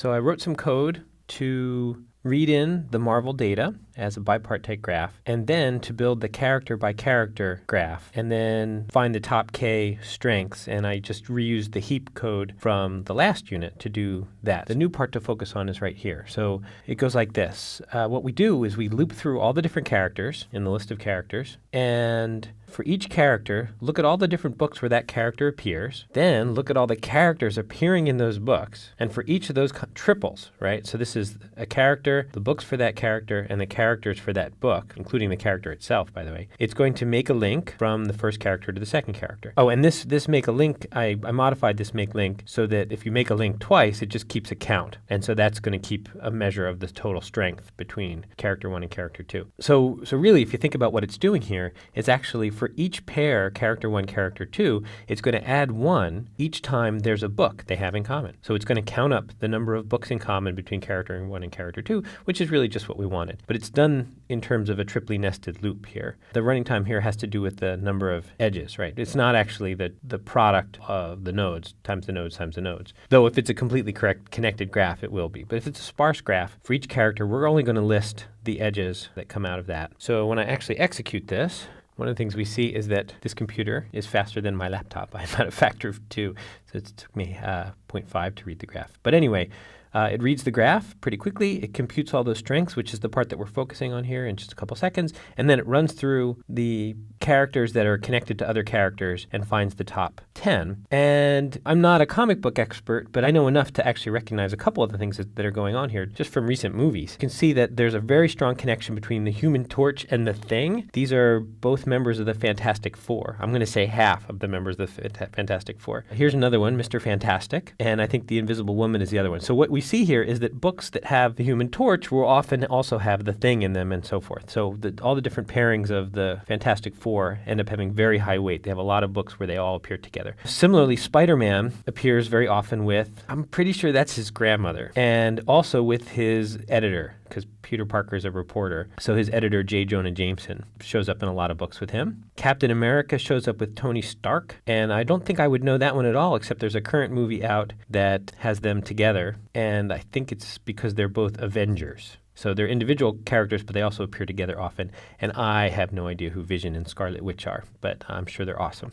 So I wrote some code to read in the Marvel data as a bipartite graph, and then to build the character by character graph, and then find the top K strengths. And I just reused the heap code from the last unit to do that. The new part to focus on is right here. So it goes like this. What we do is we loop through all the different characters in the list of characters, and for each character, look at all the different books where that character appears, then look at all the characters appearing in those books, and for each of those triples, right? So this is a character, the books for that character, and the characters for that book, including the character itself, by the way. It's going to make a link from the first character to the second character. Oh, and this make a link, I modified this make link so that if you make a link twice, it just keeps a count. And so that's going to keep a measure of the total strength between character 1 and character 2. So really, if you think about what it's doing here, it's actually for each pair, character 1, character 2, it's going to add 1 each time there's a book they have in common. So it's going to count up the number of books in common between character 1 and character 2, which is really just what we wanted. But it's done in terms of a triply nested loop here. The running time here has to do with the number of edges, right? It's not actually the product of the nodes times the nodes times the nodes. Though if it's a completely correct connected graph, it will be. But if it's a sparse graph, for each character, we're only going to list the edges that come out of that. So when I actually execute this, one of the things we see is that this computer is faster than my laptop by about a factor of 2. So it took me 0.5 to read the graph. But anyway, it reads the graph pretty quickly. It computes all those strengths, which is the part that we're focusing on here in just a couple seconds. And then it runs through the characters that are connected to other characters and finds the top 10. And I'm not a comic book expert, but I know enough to actually recognize a couple of the things that are going on here just from recent movies. You can see that there's a very strong connection between the Human Torch and the Thing. These are both members of the Fantastic Four. I'm going to say half of the members of the Fantastic Four. Here's another one, Mr. Fantastic, and I think the Invisible Woman is the other one. So what we see here is that books that have the Human Torch will often also have the Thing in them and so forth. So all the different pairings of the Fantastic Four end up having very high weight. They have a lot of books where they all appear together. Similarly, Spider-Man appears very often with, I'm pretty sure that's his grandmother, and also with his editor, because Peter Parker is a reporter. So his editor, J. Jonah Jameson, shows up in a lot of books with him. Captain America shows up with Tony Stark, and I don't think I would know that one at all, except there's a current movie out that has them together, and I think it's because they're both Avengers. So they're individual characters, but they also appear together often, and I have no idea who Vision and Scarlet Witch are, but I'm sure they're awesome.